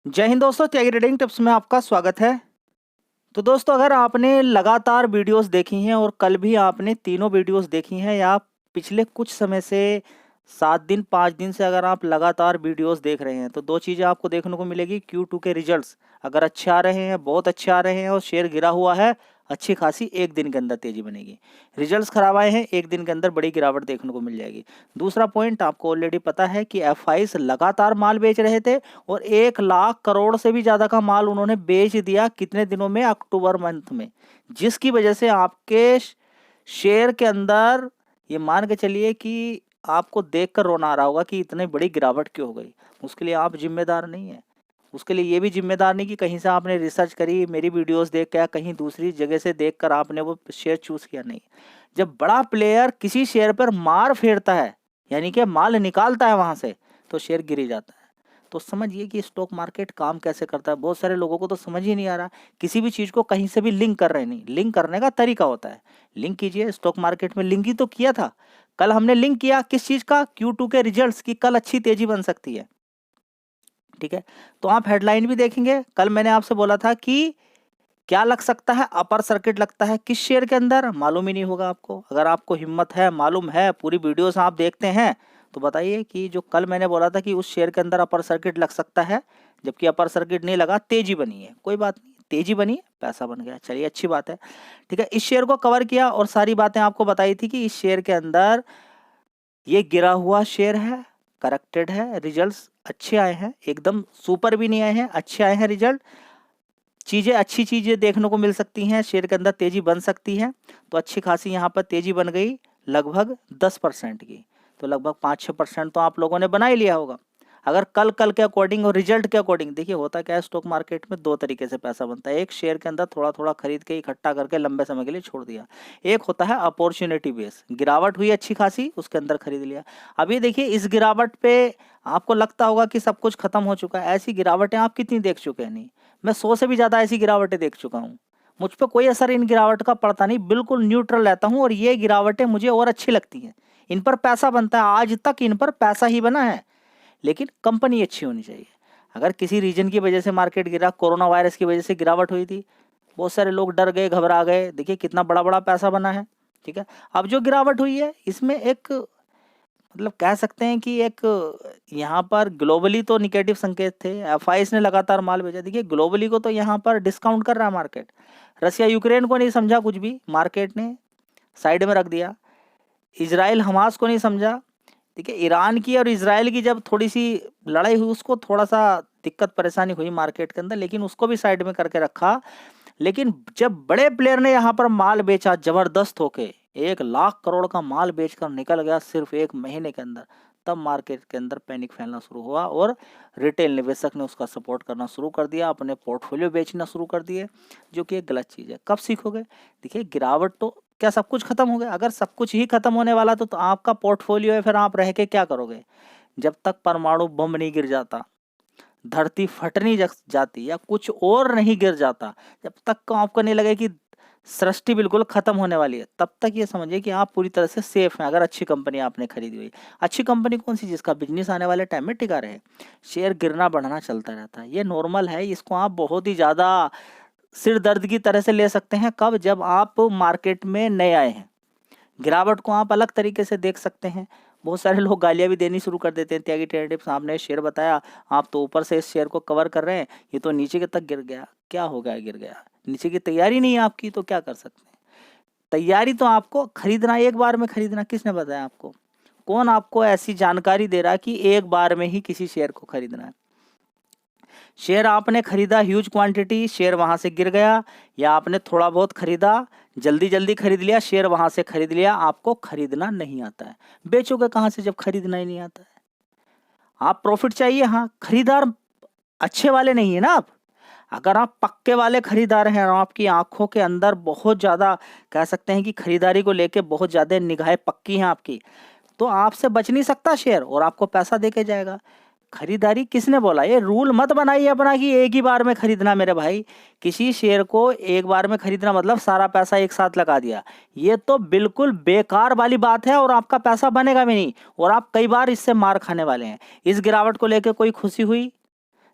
जय हिंद दोस्तों, त्यागी trading tips में आपका स्वागत है। तो दोस्तों, अगर आपने लगातार वीडियोस देखी हैं और कल भी आपने तीनों वीडियोस देखी हैं या पिछले कुछ समय से 7 दिन 5 दिन से अगर आप लगातार वीडियोस देख रहे हैं तो दो चीज़ें आपको देखने को मिलेगी। Q2 के रिजल्ट्स अगर अच्छे आ रहे हैं, बहुत अच्छे आ रहे हैं और शेयर गिरा हुआ है, अच्छी खासी एक दिन के अंदर तेजी बनेगी। रिजल्ट्स खराब आए हैं, एक दिन के अंदर बड़ी गिरावट देखने को मिल जाएगी। दूसरा पॉइंट आपको ऑलरेडी पता है कि एफआईज लगातार माल बेच रहे थे और 1 लाख करोड़ से भी ज़्यादा का माल उन्होंने बेच दिया कितने दिनों में, अक्टूबर मंथ में, जिसकी वजह से आपके शेयर के अंदर ये मान के चलिए कि आपको देखकर रोना आ रहा होगा कि इतनी बड़ी गिरावट क्यों हो गई। उसके लिए आप जिम्मेदार नहीं है, उसके लिए ये भी जिम्मेदार नहीं कि कहीं से आपने रिसर्च करी, मेरी वीडियोस देख के या कहीं दूसरी जगह से देखकर आपने वो शेयर चूज किया, नहीं। जब बड़ा प्लेयर किसी शेयर पर मार फेरता है, यानी कि माल निकालता है वहां से, तो शेयर गिर ही जाता है। तो समझिए कि स्टॉक मार्केट काम कैसे करता है। बहुत सारे लोगों को तो समझ ही नहीं आ रहा, किसी भी चीज़ को कहीं से भी लिंक कर रहे नहीं। लिंक करने का तरीका होता है, लिंक कीजिए। स्टॉक मार्केट में लिंक ही तो किया था, कल हमने लिंक किया किस चीज़ का, Q2 के रिजल्ट्स की, कल अच्छी तेजी बन सकती है। ठीक है, तो आप हेडलाइन भी देखेंगे। कल मैंने आपसे बोला था कि क्या लग सकता है, अपर सर्किट लगता है किस शेयर के अंदर, मालूम ही नहीं होगा आपको। अगर आपको हिम्मत है, मालूम है, पूरी वीडियोस आप देखते हैं, तो बताइए कि जो कल मैंने बोला था कि उस शेयर के अंदर अपर सर्किट लग सकता है, जबकि अपर सर्किट नहीं लगा, तेजी बनी है। कोई बात नहीं, तेजी बनी है, पैसा बन गया, चलिए अच्छी बात है। ठीक है, इस शेयर को कवर किया और सारी बातें आपको बताई थी कि इस शेयर के अंदर ये गिरा हुआ शेयर है, करेक्टेड है, रिजल्ट्स अच्छे आए हैं, एकदम सुपर भी नहीं आए हैं, अच्छे आए हैं रिजल्ट। चीज़ें, अच्छी चीज़ें देखने को मिल सकती हैं, शेयर के अंदर तेज़ी बन सकती है। तो अच्छी खासी यहाँ पर तेज़ी बन गई, लगभग 10% की। तो लगभग 5-6% तो आप लोगों ने बना ही लिया होगा। अगर कल कल के अकॉर्डिंग और रिजल्ट के अकॉर्डिंग, देखिए होता क्या है स्टॉक मार्केट में, दो तरीके से पैसा बनता है। एक, शेयर के अंदर थोड़ा थोड़ा खरीद के इकट्ठा करके लंबे समय के लिए छोड़ दिया। एक होता है अपॉर्चुनिटी बेस, गिरावट हुई अच्छी खासी, उसके अंदर खरीद लिया। अभी देखिए इस गिरावट पे आपको लगता होगा कि सब कुछ खत्म हो चुका है। ऐसी गिरावटें आप कितनी देख चुके हैं? नहीं, मैं 100 से भी ज़्यादा ऐसी गिरावटें देख चुका हूँ। मुझ पे कोई असर इन गिरावट का पड़ता नहीं, बिल्कुल न्यूट्रल रहता हूँ और ये गिरावटें मुझे और अच्छी लगती हैं। इन पर पैसा बनता है, आज तक इन पर पैसा ही बना है, लेकिन कंपनी अच्छी होनी चाहिए। अगर किसी रीजन की वजह से मार्केट गिरा, कोरोना वायरस की वजह से गिरावट हुई थी, बहुत सारे लोग डर गए, घबरा गए, देखिए कितना बड़ा बड़ा पैसा बना है। ठीक है, अब जो गिरावट हुई है इसमें एक, मतलब कह सकते हैं कि एक, यहाँ पर ग्लोबली तो निगेटिव संकेत थे, एफआईएस ने लगातार माल भेजा। देखिए ग्लोबली को तो यहाँ पर डिस्काउंट कर रहा है मार्केट। रसिया यूक्रेन को नहीं समझा कुछ भी, मार्केट ने साइड में रख दिया। इजराइल हमास को नहीं समझा। देखिए ईरान की और इजराइल की जब थोड़ी सी लड़ाई हुई, उसको थोड़ा सा दिक्कत परेशानी हुई मार्केट के अंदर, लेकिन उसको भी साइड में करके रखा। लेकिन जब बड़े प्लेयर ने यहाँ पर माल बेचा जबरदस्त होके, 1 लाख करोड़ का माल बेचकर निकल गया सिर्फ एक महीने के अंदर, तब मार्केट के अंदर पैनिक फैलना शुरू हुआ और रिटेल निवेशक ने उसका सपोर्ट करना शुरू कर दिया, अपने पोर्टफोलियो बेचना शुरू कर दिए, जो कि एक गलत चीज़ है। कब सीखोगे? देखिए गिरावट तो, क्या सब कुछ खत्म हो गया? अगर सब कुछ ही खत्म होने वाला तो आपका पोर्टफोलियो है, फिर आप रह के क्या करोगे? जब तक परमाणु बम नहीं गिर जाता, धरती फटनी जाती या कुछ और नहीं गिर जाता, जब तक को आपको नहीं लगे कि सृष्टि बिल्कुल खत्म होने वाली है, तब तक ये समझिए कि आप पूरी तरह से सेफ हैं। अगर अच्छी कंपनी आपने खरीदी हुई, अच्छी कंपनी कौन सी, जिसका बिजनेस आने वाले टाइम में टिका रहे। शेयर गिरना बढ़ना चलता रहता है, ये नॉर्मल है। इसको आप बहुत ही ज़्यादा सिर दर्द की तरह से ले सकते हैं, कब? जब आप मार्केट में नए आए हैं। गिरावट को आप अलग तरीके से देख सकते हैं। बहुत सारे लोग गालियाँ भी देनी शुरू कर देते हैं, त्यागी ट्रेडिंग टिप्स आपने शेयर बताया, आप तो ऊपर से इस शेयर को कवर कर रहे हैं, ये तो नीचे के तक गिर गया। क्या हो गया गिर गया? नीचे की तैयारी नहीं है आपकी, तो क्या कर सकते हैं? तैयारी तो आपको खरीदना, एक बार में खरीदना। किसने बताया आपको? कौन आपको ऐसी जानकारी दे रहा है कि एक बार में ही किसी शेयर को खरीदना है? शेयर आपने खरीदा ह्यूज क्वांटिटी, शेयर वहां से गिर गया, या आपने थोड़ा बहुत खरीदा, जल्दी जल्दी खरीद लिया, शेयर वहां से खरीद लिया, आपको खरीदना नहीं आता है। बेचोगे कहां से जब खरीदना ही नहीं आता है? आप प्रॉफिट चाहिए, हाँ, खरीदार अच्छे वाले नहीं है ना आप। अगर आप पक्के वाले खरीदार हैं और आपकी आंखों के अंदर बहुत ज़्यादा, कह सकते हैं कि खरीदारी को लेके बहुत ज़्यादा निगाहें पक्की हैं आपकी, तो आपसे बच नहीं सकता शेयर और आपको पैसा दे के जाएगा। खरीदारी किसने बोला? ये रूल मत बनाइए अपना कि एक ही बार में खरीदना। मेरे भाई, किसी शेयर को एक बार में खरीदना मतलब सारा पैसा एक साथ लगा दिया, ये तो बिल्कुल बेकार वाली बात है और आपका पैसा बनेगा भी नहीं और आप कई बार इससे मार खाने वाले हैं। इस गिरावट को लेकर कोई खुशी हुई?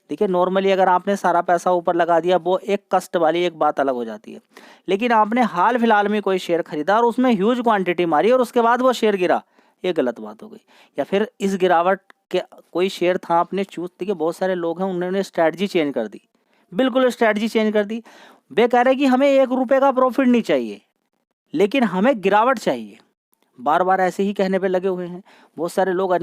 देखिए नॉर्मली अगर आपने सारा पैसा ऊपर लगा दिया, वो एक कष्ट वाली एक बात अलग हो जाती है। लेकिन आपने हाल फिलहाल में कोई शेयर खरीदा और उसमें ह्यूज क्वांटिटी मारी और उसके बाद वो शेयर गिरा, ये गलत बात हो गई। या फिर इस गिरावट के कोई शेयर था आपने चूज, देखिए बहुत सारे लोग हैं उन्होंने स्ट्रैटेजी चेंज कर दी, बिल्कुल स्ट्रैटेजी चेंज कर दी। वे कह रहे हैं कि हमें 1 रुपये का प्रॉफिट नहीं चाहिए, लेकिन हमें गिरावट चाहिए। बार बार ऐसे ही कहने पे लगे हुए हैं। बहुत सारे लोग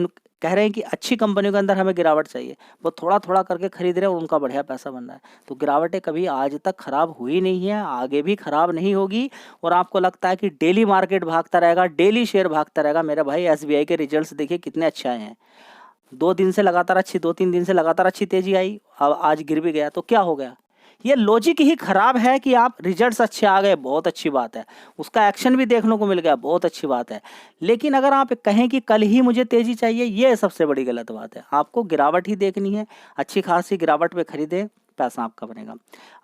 कह रहे हैं कि अच्छी कंपनियों के अंदर हमें गिरावट चाहिए, वो थोड़ा थोड़ा करके खरीद रहे हैं और उनका बढ़िया पैसा बन रहा है। तो गिरावटें कभी आज तक खराब हुई नहीं है, आगे भी खराब नहीं होगी। और आपको लगता है कि डेली मार्केट भागता रहेगा, डेली शेयर भागता रहेगा, मेरे भाई एसबीआई के रिजल्ट्स देखिए कितने अच्छे आए हैं। 2 दिन से लगातार अच्छी, 2-3 दिन से लगातार अच्छी तेजी आई, अब आज गिर भी गया, तो क्या हो गया? ये लॉजिक ही खराब है कि आप रिजल्ट्स अच्छे आ गए, बहुत अच्छी बात है, उसका एक्शन भी देखने को मिल गया, बहुत अच्छी बात है। लेकिन अगर आप कहें कि कल ही मुझे तेजी चाहिए, ये सबसे बड़ी गलत बात है। आपको गिरावट ही देखनी है, अच्छी खासी गिरावट पे खरीदे, पैसा आपका बनेगा।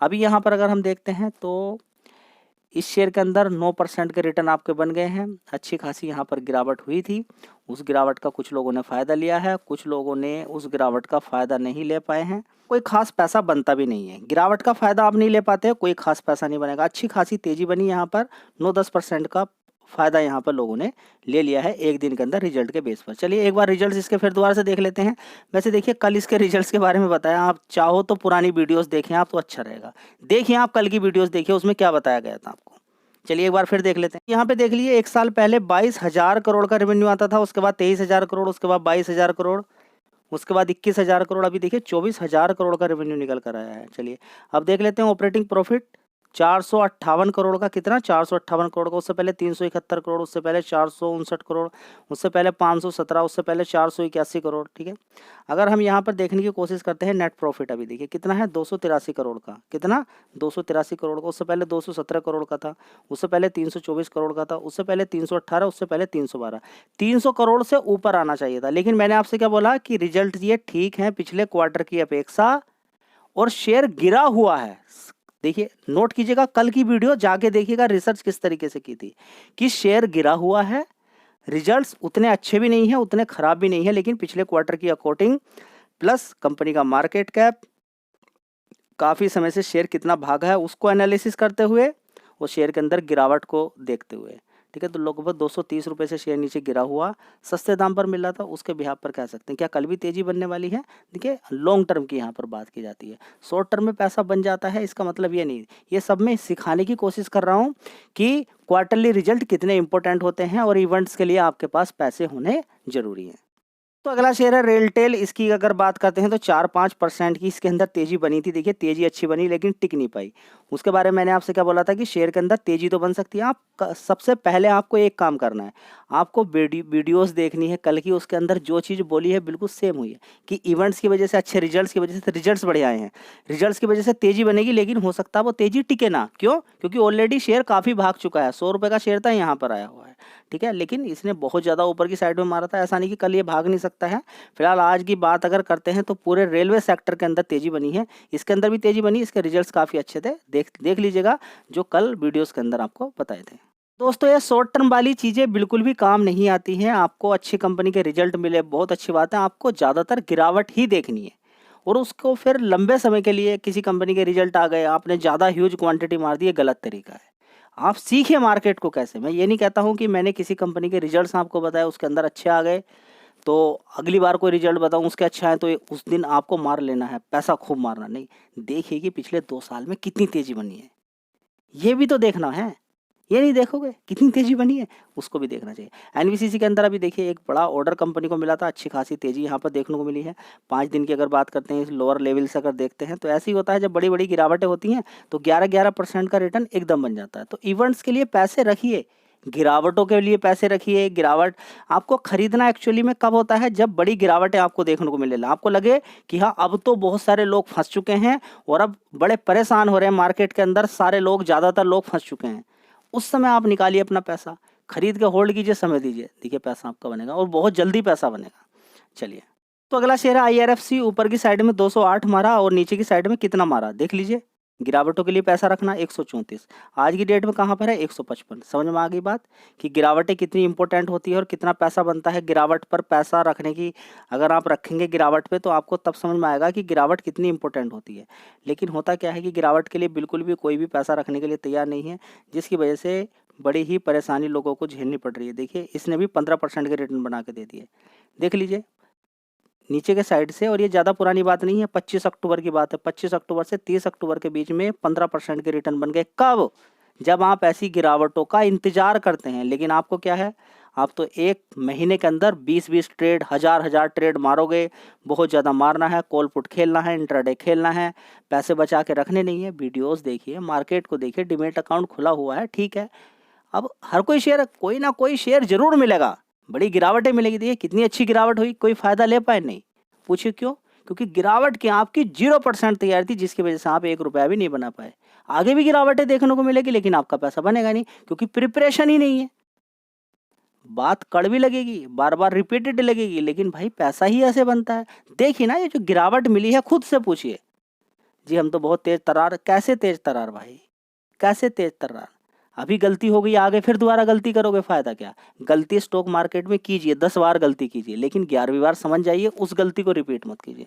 अभी यहाँ पर अगर हम देखते हैं तो इस शेयर के अंदर 9% के रिटर्न आपके बन गए हैं। अच्छी खासी यहाँ पर गिरावट हुई थी, उस गिरावट का कुछ लोगों ने फ़ायदा लिया है, कुछ लोगों ने उस गिरावट का फ़ायदा नहीं ले पाए हैं। कोई खास पैसा बनता भी नहीं है, गिरावट का फ़ायदा आप नहीं ले पाते, कोई खास पैसा नहीं बनेगा। अच्छी खासी तेज़ी बनी यहाँ पर, 9-10% का फ़ायदा यहाँ पर लोगों ने ले लिया है एक दिन के अंदर रिजल्ट के बेस पर। चलिए एक बार रिजल्ट्स इसके फिर दोबारा से देख लेते हैं। वैसे देखिए कल इसके रिजल्ट्स के बारे में बताया, आप चाहो तो पुरानी वीडियोस देखें आप तो अच्छा रहेगा। देखिए आप कल की वीडियोस देखिए, उसमें क्या बताया गया था आपको। चलिए एक बार फिर देख लेते हैं। यहाँ पे देख लीजिए 1 साल पहले 22,000 करोड़ का रेवेन्यू आता था, उसके बाद 23,000 करोड़, उसके बाद 22,000 करोड़, उसके बाद 21,000 करोड़, अभी देखिए 24,000 करोड़ का रेवेन्यू निकल कर आया है। चलिए अब देख लेते हैं ऑपरेटिंग प्रॉफिट 458 करोड़ का, कितना 458 करोड़ का, उससे पहले 371 करोड़, उससे पहले 459 करोड़, उससे पहले 517, उससे पहले 481 करोड़। ठीक है, अगर हम यहाँ पर देखने की कोशिश करते हैं नेट प्रॉफिट, अभी देखिए कितना है 283 करोड़ का, कितना 283 करोड़ का, उससे पहले 217 करोड़ का था, उससे पहले 324 करोड़ का था, उससे पहले 318, उससे पहले 312, 300 करोड़ से ऊपर आना चाहिए था। लेकिन मैंने आपसे क्या बोला कि रिजल्ट ये ठीक है पिछले क्वार्टर की अपेक्षा, और शेयर गिरा हुआ है। देखिए नोट कीजिएगा, कल की वीडियो जाके देखिएगा रिसर्च किस तरीके से की थी कि शेयर गिरा हुआ है, रिजल्ट्स उतने अच्छे भी नहीं है, उतने खराब भी नहीं है, लेकिन पिछले क्वार्टर की अकॉर्डिंग प्लस कंपनी का मार्केट कैप, काफ़ी समय से शेयर कितना भागा है उसको एनालिसिस करते हुए, वो शेयर के अंदर गिरावट को देखते हुए। ठीक है, तो लगभग 230 रुपये से शेयर नीचे गिरा हुआ, सस्ते दाम पर मिल रहा था, उसके बिहाफ पर कह सकते हैं क्या कल भी तेज़ी बनने वाली है। देखिए लॉन्ग टर्म की यहाँ पर बात की जाती है, शॉर्ट टर्म में पैसा बन जाता है इसका मतलब ये नहीं। ये सब मैं सिखाने की कोशिश कर रहा हूँ कि क्वार्टरली रिजल्ट कितने इंपॉर्टेंट होते हैं और इवेंट्स के लिए आपके पास पैसे होने ज़रूरी हैं। तो अगला शेयर है रेलटेल। इसकी अगर बात करते हैं तो 4-5% की इसके अंदर तेजी बनी थी। देखिए तेजी अच्छी बनी लेकिन टिक नहीं पाई। उसके बारे में मैंने आपसे क्या बोला था कि शेयर के अंदर तेजी तो बन सकती है। आप सबसे पहले आपको एक काम करना है, आपको वीडियोस देखनी है कल की, उसके अंदर जो चीज़ बोली है बिल्कुल सेम हुई है कि इवेंट्स की वजह से, अच्छे रिजल्ट्स की वजह से रिजल्ट्स बढ़िया आए हैं, रिजल्ट्स की वजह से तेजी बनेगी, लेकिन हो सकता है वो तेजी टिके ना। क्यों? क्योंकि ऑलरेडी शेयर काफ़ी भाग चुका है। 100 रुपये का शेयर था, यहाँ पर आया हुआ है। ठीक है, लेकिन इसने बहुत ज़्यादा ऊपर की साइड में मारा था, ऐसा नहीं कि कल ये भाग नहीं सकता है। फिलहाल आज की बात अगर करते हैं तो पूरे रेलवे सेक्टर के अंदर तेजी बनी है, इसके अंदर भी तेजी बनी, इसके रिजल्ट्स काफ़ी अच्छे थे। देख लीजिएगा जो कल वीडियोस के अंदर आपको बताए थे। दोस्तों ये शॉर्ट टर्म वाली चीज़ें बिल्कुल भी काम नहीं आती हैं। आपको अच्छी कंपनी के रिजल्ट मिले बहुत अच्छी बात है, आपको ज़्यादातर गिरावट ही देखनी है और उसको फिर लंबे समय के लिए, किसी कंपनी के रिजल्ट आ गए आपने ज़्यादा ह्यूज क्वांटिटी मार दी, ये गलत तरीका है। आप सीखिए मार्केट को कैसे। मैं ये नहीं कहता हूँ कि मैंने किसी कंपनी के रिजल्ट्स आपको बताया उसके अंदर अच्छे आ गए तो अगली बार कोई रिजल्ट बताऊं उसके अच्छा है तो उस दिन आपको मार लेना है, पैसा खूब मारना नहीं। देखिए कि पिछले 2 साल में कितनी तेजी बनी है, ये भी तो देखना है। ये नहीं देखोगे कितनी तेजी बनी है, उसको भी देखना चाहिए। एनबीसीसी के अंदर अभी देखिए एक बड़ा ऑर्डर कंपनी को मिला था, अच्छी खासी तेजी यहाँ पर देखने को मिली है। 5 दिन की अगर बात करते हैं, लोअर लेवल से अगर देखते हैं तो ऐसे ही होता है, जब बड़ी बड़ी गिरावटें होती हैं तो 11-11% का रिटर्न एकदम बन जाता है। तो इवेंट्स के लिए पैसे रखिए, गिरावटों के लिए पैसे रखिए। गिरावट आपको खरीदना एक्चुअली में कब होता है, जब बड़ी गिरावटें आपको देखने को मिले, आपको लगे कि हाँ अब तो बहुत सारे लोग फंस चुके हैं और अब बड़े परेशान हो रहे हैं मार्केट के अंदर, सारे लोग, ज़्यादातर लोग फंस चुके हैं। उस समय आप निकालिए अपना पैसा, खरीद के होल्ड कीजिए, समय दीजिए, देखिए पैसा आपका बनेगा और बहुत जल्दी पैसा बनेगा। चलिए तो अगला शेयर है IRFC। ऊपर की साइड में 208 मारा और नीचे की साइड में कितना मारा देख लीजिए, गिरावटों के लिए पैसा रखना 134, आज की डेट में कहाँ पर है 155। समझ में आ गई बात कि गिरावटें कितनी इंपॉर्टेंट होती है और कितना पैसा बनता है गिरावट पर पैसा रखने की। अगर आप रखेंगे गिरावट पे तो आपको तब समझ में आएगा कि गिरावट कितनी इंपॉर्टेंट होती है। लेकिन होता क्या है कि गिरावट के लिए बिल्कुल भी कोई भी पैसा रखने के लिए तैयार नहीं है, जिसकी वजह से बड़ी ही परेशानी लोगों को झेलनी पड़ रही है। देखिए इसने भी 15% के रिटर्न बना के दे दिए, देख लीजिए नीचे के साइड से। और ये ज़्यादा पुरानी बात नहीं है, 25 अक्टूबर की बात है। 25 अक्टूबर से 30 अक्टूबर के बीच में 15% के रिटर्न बन गए। कब? जब आप ऐसी गिरावटों का इंतजार करते हैं। लेकिन आपको क्या है, आप तो एक महीने के अंदर 20-20 ट्रेड, हजार ट्रेड मारोगे। बहुत ज़्यादा मारना है, कॉल पुट खेलना है, इंट्राडे खेलना है, पैसे बचा के रखने नहीं है। वीडियोस देखिए, मार्केट को देखिए, डीमैट अकाउंट खुला हुआ है, ठीक है। अब हर कोई शेयर, कोई ना कोई शेयर जरूर मिलेगा, बड़ी गिरावटें मिलेगी। देखिए कितनी अच्छी गिरावट हुई, कोई फायदा ले पाए नहीं। पूछिए क्यों? क्योंकि गिरावट की आपकी 0% तैयार थी, जिसकी वजह से आप 1 रुपया भी नहीं बना पाए। आगे भी गिरावटें देखने को मिलेगी, लेकिन आपका पैसा बनेगा नहीं, क्योंकि प्रिपरेशन ही नहीं है। बात कड़वी लगेगी, बार बार रिपीटेड लगेगी, लेकिन भाई पैसा ही ऐसे बनता है। देखिए ना, ये जो गिरावट मिली है, खुद से पूछिए। जी हम तो बहुत तेज तरार। कैसे तेज तरार भाई, कैसे तेज तरार? अभी गलती हो गई, आगे फिर दोबारा गलती करोगे, फायदा क्या? गलती स्टॉक मार्केट में कीजिए, 10 बार गलती कीजिए, लेकिन 11वीं बार समझ जाइए, उस गलती को रिपीट मत कीजिए।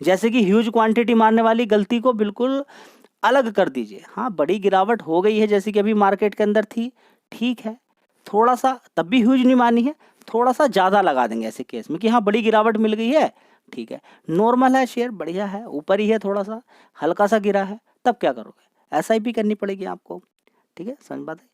जैसे कि ह्यूज क्वांटिटी मारने वाली गलती को बिल्कुल अलग कर दीजिए। हाँ, बड़ी गिरावट हो गई है जैसे कि अभी मार्केट के अंदर थी, ठीक है, थोड़ा सा तब भी ह्यूज नहीं मानी है, थोड़ा सा ज़्यादा लगा देंगे ऐसे केस में कि हाँ बड़ी गिरावट मिल गई है, ठीक है, नॉर्मल है शेयर, बढ़िया है, ऊपर ही है, थोड़ा सा हल्का सा गिरा है, तब क्या करोगे? SIP करनी पड़ेगी आपको, ठीक है, समझ बात है।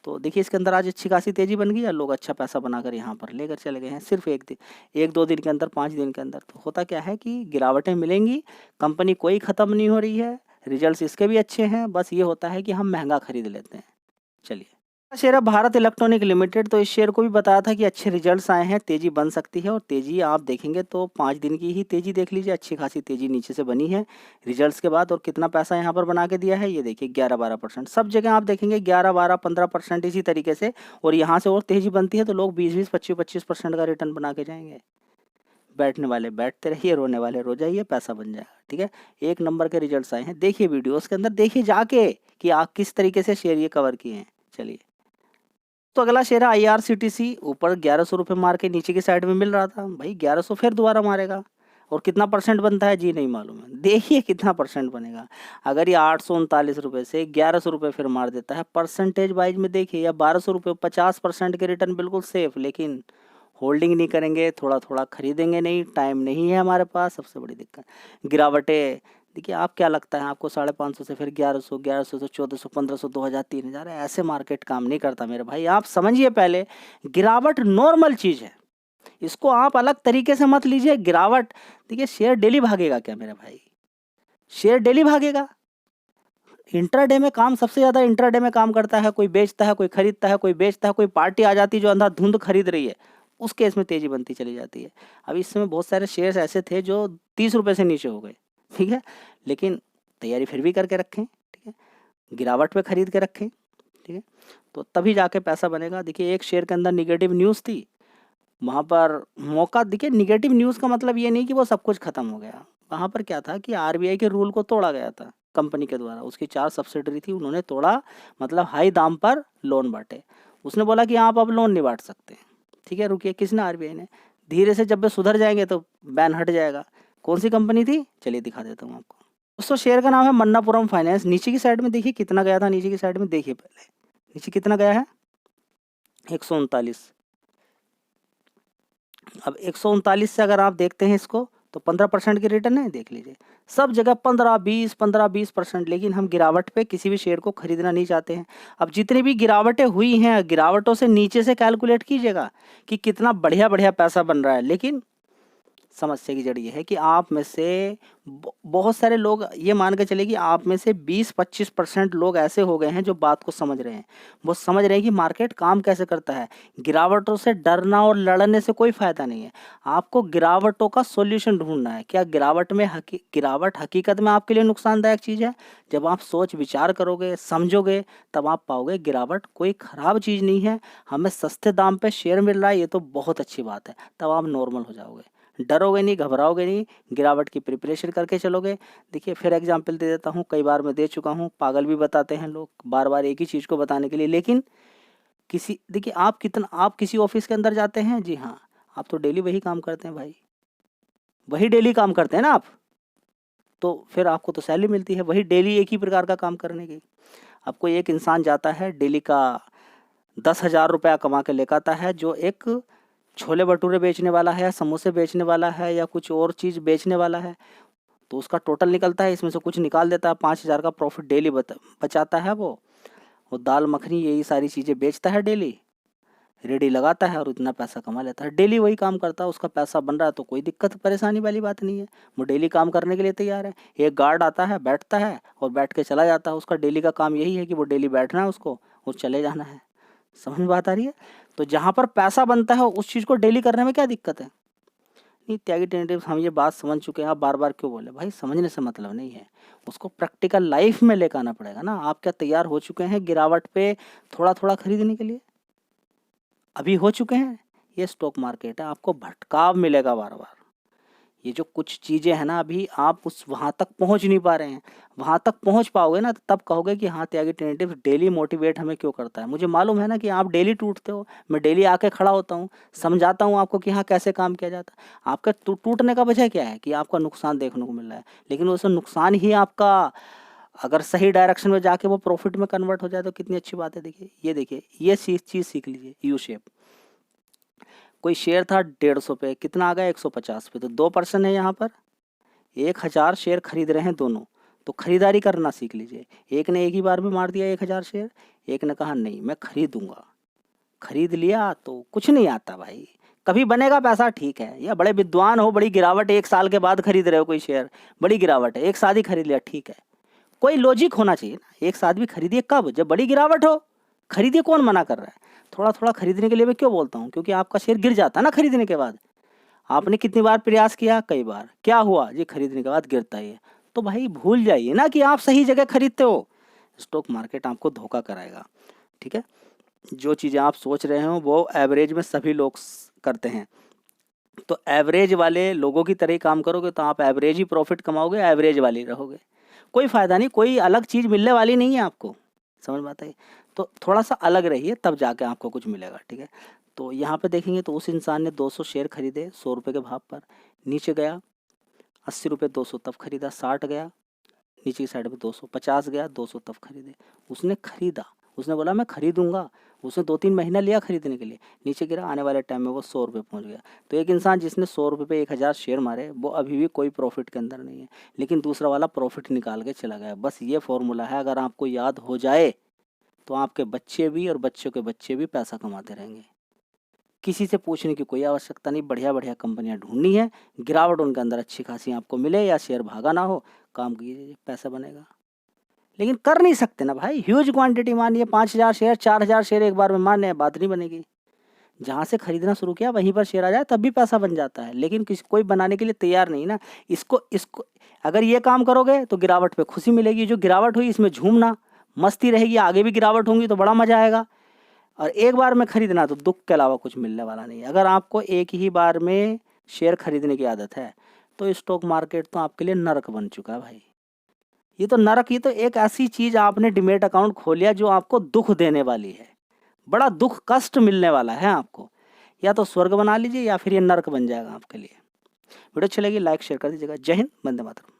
तो देखिए इसके अंदर आज अच्छी खासी तेजी बन गई है, लोग अच्छा पैसा बनाकर यहाँ पर लेकर चले गए हैं सिर्फ एक दो दिन के अंदर, 5 दिन के अंदर। तो होता क्या है कि गिरावटें मिलेंगी, कंपनी कोई ख़त्म नहीं हो रही है, रिजल्ट्स इसके भी अच्छे हैं, बस ये होता है कि हम महंगा खरीद लेते हैं। चलिए, शेयर है भारत इलेक्ट्रॉनिक लिमिटेड। तो इस शेयर को भी बताया था कि अच्छे रिजल्ट्स आए हैं, तेजी बन सकती है। और तेजी आप देखेंगे तो 5 दिन की ही तेजी देख लीजिए, अच्छी खासी तेजी नीचे से बनी है रिजल्ट्स के बाद। और कितना पैसा यहाँ पर बना के दिया है, ये देखिए 11-12%। सब जगह आप देखेंगे 11-12-15% इसी तरीके से। और यहाँ से और तेजी बनती है तो लोग 20-20, 25-25% का रिटर्न बना के जाएंगे। बैठने वाले बैठते रहिए, रोने वाले रो जाइए, पैसा बन जाएगा, ठीक है। एक नंबर के रिजल्ट्स आए हैं, देखिए वीडियोस के अंदर, देखिए जाके कि आप किस तरीके से शेयर ये कवर किए हैं। चलिए, तो अगला शेयर है IRCTC। ऊपर 1100 रुपये मार के नीचे की साइड में मिल रहा था, भाई 1100 फिर दोबारा मारेगा। और कितना परसेंट बनता है जी नहीं मालूम है, देखिए कितना परसेंट बनेगा। अगर ये 839 रुपये से 1100 रुपये फिर मार देता है, परसेंटेज वाइज में देखिए, या 1200 रुपये, 50% के रिटर्न बिल्कुल सेफ। लेकिन होल्डिंग नहीं करेंगे, थोड़ा थोड़ा खरीदेंगे नहीं, टाइम नहीं है हमारे पास, सबसे बड़ी दिक्कत। गिरावटें देखिए, आप क्या लगता है आपको 550 से फिर 1100, 1100 से 1400, 1500, 2000, 3000, ऐसे मार्केट काम नहीं करता मेरे भाई। आप समझिए पहले, गिरावट नॉर्मल चीज़ है, इसको आप अलग तरीके से मत लीजिए। गिरावट देखिए, शेयर डेली भागेगा क्या मेरे भाई? शेयर डेली भागेगा? इंट्राडे में काम सबसे ज़्यादा इंट्राडे में काम करता है। कोई बेचता है, कोई खरीदता है, कोई बेचता है, कोई पार्टी आ जाती है जो अंधाधुंध खरीद रही है, उस केस में तेजी बनती चली जाती है। अब इस समय बहुत सारे शेयर्स ऐसे थे जो 30 रुपये से नीचे हो गए, ठीक है, लेकिन तैयारी फिर भी करके रखें, ठीक है, गिरावट पे खरीद के रखें, ठीक है, तो तभी जाके पैसा बनेगा। देखिए एक शेयर के अंदर निगेटिव न्यूज़ थी, वहाँ पर मौका, देखिए निगेटिव न्यूज़ का मतलब ये नहीं कि वो सब कुछ ख़त्म हो गया। वहाँ पर क्या था कि RBI के रूल को तोड़ा गया था कंपनी के द्वारा। उसकी 4 सब्सिडरी थी, उन्होंने तोड़ा, मतलब हाई दाम पर लोन बांटे। उसने बोला कि आप अब लोन नहीं बांट सकते, ठीक है, रुकिए। किसने? RBI ने। धीरे से जब वे सुधर जाएंगे तो बैन हट जाएगा। कौन सी कंपनी थी, चलिए दिखा देता हूँ आपको। दोस्तों शेयर का नाम है मन्नापुरम फाइनेंस। नीचे की साइड में देखिए कितना गया था, नीचे की साइड में देखिए, पहले नीचे कितना गया है, 139। अब 139 से अगर आप देखते हैं इसको, तो 15% की रिटर्न है, देख लीजिए। सब जगह 15-20% लेकिन हम गिरावट पे किसी भी शेयर को खरीदना नहीं चाहते हैं। अब जितनी भी गिरावटें हुई हैं, गिरावटों से नीचे से कैलकुलेट कीजिएगा कि कितना बढ़िया बढ़िया पैसा बन रहा है। लेकिन समस्या की जड़ ये है कि आप में से बहुत सारे लोग, ये मान के चले कि आप में से 20-25% लोग ऐसे हो गए हैं जो बात को समझ रहे हैं। वो समझ रहे हैं कि मार्केट काम कैसे करता है। गिरावटों से डरना और लड़ने से कोई फ़ायदा नहीं है। आपको गिरावटों का सॉल्यूशन ढूंढना है। क्या गिरावट हकीकत में आपके लिए नुकसानदायक चीज़ है? जब आप सोच विचार करोगे, समझोगे, तब आप पाओगे गिरावट कोई ख़राब चीज़ नहीं है। हमें सस्ते दाम पर शेयर मिल रहा है, ये तो बहुत अच्छी बात है, तब आप नॉर्मल हो जाओगे। डरोगे नहीं, घबराओगे नहीं, गिरावट की प्रिपरेशन करके चलोगे। देखिए फिर एग्जांपल दे देता हूँ, कई बार मैं दे चुका हूँ, पागल भी बताते हैं लोग बार बार एक ही चीज़ को बताने के लिए। लेकिन देखिए आप किसी ऑफिस के अंदर जाते हैं, जी हाँ, आप तो डेली वही काम करते हैं भाई, वही डेली काम करते हैं ना आप, तो फिर आपको तो सैलरी मिलती है वही डेली एक ही प्रकार का काम करने की। अब कोई एक इंसान जाता है डेली का 10,000 रुपया कमा के लेकर आता है, जो एक छोले भटूरे बेचने वाला है या समोसे बेचने वाला है या कुछ और चीज़ बेचने वाला है, तो उसका टोटल निकलता है, इसमें से कुछ निकाल देता है, 5,000 का प्रॉफिट डेली बचाता है वो दाल मखनी यही सारी चीज़ें बेचता है डेली, रेडी लगाता है और इतना पैसा कमा लेता है। डेली वही काम करता है, उसका पैसा बन रहा है तो कोई दिक्कत परेशानी वाली बात नहीं है, वो डेली काम करने के लिए तैयार है। एक गार्ड आता है, बैठता है और बैठ के चला जाता है, उसका डेली का काम यही है कि वो डेली बैठना है उसको और चले जाना है। समझ में बात आ रही है? तो जहाँ पर पैसा बनता है उस चीज़ को डेली करने में क्या दिक्कत है? नहीं त्यागी टेंटेटिव, हम ये बात समझ चुके हैं, आप बार बार क्यों बोले भाई? समझने से मतलब नहीं है, उसको प्रैक्टिकल लाइफ में लेकर आना पड़ेगा ना। आप क्या तैयार हो चुके हैं गिरावट पे थोड़ा थोड़ा खरीदने के लिए? अभी हो चुके हैं? ये स्टॉक मार्केट है, आपको भटकाव मिलेगा बार बार। ये जो कुछ चीज़ें हैं ना, अभी आप उस वहाँ तक पहुँच नहीं पा रहे हैं, वहाँ तक पहुँच पाओगे ना तो तब कहोगे कि हाँ त्यागी टेंटेटिव डेली मोटिवेट हमें क्यों करता है। मुझे मालूम है ना कि आप डेली टूटते हो, मैं डेली आके खड़ा होता हूँ, समझाता हूँ आपको कि हाँ कैसे काम किया जाता है। आपका टूटने का वजह क्या है कि आपका नुकसान देखने को मिल रहा है, लेकिन वो सब नुकसान ही आपका अगर सही डायरेक्शन में जाके वो प्रॉफिट में कन्वर्ट हो जाए तो कितनी अच्छी बात है। देखिए ये चीज़ सीख लीजिए, यू शेप। कोई शेयर था 150 पे, कितना आ गया 150 पे, तो 2% है यहाँ पर। 1000 शेयर खरीद रहे हैं दोनों, तो खरीदारी करना सीख लीजिए। एक ने एक ही बार में मार दिया 1000 शेयर, एक ने कहा नहीं मैं खरीदूंगा, खरीद लिया तो कुछ नहीं आता भाई। कभी बनेगा पैसा ठीक है, या बड़े विद्वान हो, बड़ी गिरावट 1 साल के बाद खरीद रहे हो कोई शेयर, बड़ी गिरावट है, एक साथ ही खरीद लिया ठीक है। कोई लॉजिक होना चाहिए ना, एक साथ भी खरीदिए कब? जब बड़ी गिरावट हो खरीदिए, कौन मना कर रहा है? थोड़ा थोड़ा खरीदने के लिए मैं क्यों बोलता हूँ? क्योंकि आपका शेयर गिर जाता है ना खरीदने के बाद। आपने कितनी बार प्रयास किया? कई बार। क्या हुआ जी? खरीदने के बाद गिरता ही है। तो भाई भूल जाइए ना कि आप सही जगह खरीदते हो। स्टॉक मार्केट आपको धोखा कराएगा, ठीक है? जो चीज़ें आप सोच रहे हो वो एवरेज में सभी लोग करते हैं, तो एवरेज वाले लोगों की तरह ही काम करोगे तो आप एवरेज ही प्रॉफिट कमाओगे, एवरेज वाले रहोगे, कोई फ़ायदा नहीं, कोई अलग चीज़ मिलने वाली नहीं है आपको। समझ में आता है? तो थोड़ा सा अलग रहिए तब जाके आपको कुछ मिलेगा, ठीक है? तो यहाँ पे देखेंगे तो उस इंसान ने 200 शेयर खरीदे 100 रुपये के भाव पर, नीचे गया 80 रुपये, 200 तब खरीदा, 60 गया नीचे की साइड पे 200, 50 गया 200 तब खरीदे। उसने खरीदा, उसने बोला मैं खरीदूंगा, उसने 2-3 महीना लिया खरीदने के लिए, नीचे गिरा, आने वाले टाइम में वो 100 रुपये पहुँच गया। तो एक इंसान जिसने 100 रुपये पे 1000 शेयर मारे वो अभी भी कोई प्रॉफिट के अंदर नहीं है, लेकिन दूसरा वाला प्रॉफिट निकाल के चला गया। बस ये फॉर्मूला है, अगर आपको याद हो जाए तो आपके बच्चे भी और बच्चों के बच्चे भी पैसा कमाते रहेंगे। किसी से पूछने की कोई आवश्यकता नहीं, बढ़िया बढ़िया कंपनियां ढूंढनी है, गिरावट उनके अंदर अच्छी खासी आपको मिले या शेयर भागा ना हो, काम कीजिए पैसा बनेगा। लेकिन कर नहीं सकते ना भाई, ह्यूज क्वांटिटी मानिए 5,000 शेयर 4,000 शेयर एक बार में मारने, बात नहीं बनेगी। जहाँ से खरीदना शुरू किया वहीं पर शेयर आ जाए तब भी पैसा बन जाता है, लेकिन कोई बनाने के लिए तैयार नहीं ना। इसको इसको अगर ये काम करोगे तो गिरावट पे खुशी मिलेगी, जो गिरावट हुई इसमें झूमना, मस्ती रहेगी, आगे भी गिरावट होंगी तो बड़ा मजा आएगा। और एक बार में खरीदना तो दुख के अलावा कुछ मिलने वाला नहीं है। अगर आपको एक ही बार में शेयर खरीदने की आदत है तो स्टॉक मार्केट तो आपके लिए नरक बन चुका है भाई। ये तो नरक, ये तो एक ऐसी चीज आपने डीमैट अकाउंट खोलिया जो आपको दुख देने वाली है, बड़ा दुख कष्ट मिलने वाला है आपको। या तो स्वर्ग बना लीजिए या फिर ये नरक बन जाएगा आपके लिए। वीडियो अच्छी लगी लाइक शेयर कर दीजिएगा। जय हिंद, वंदे मातरम।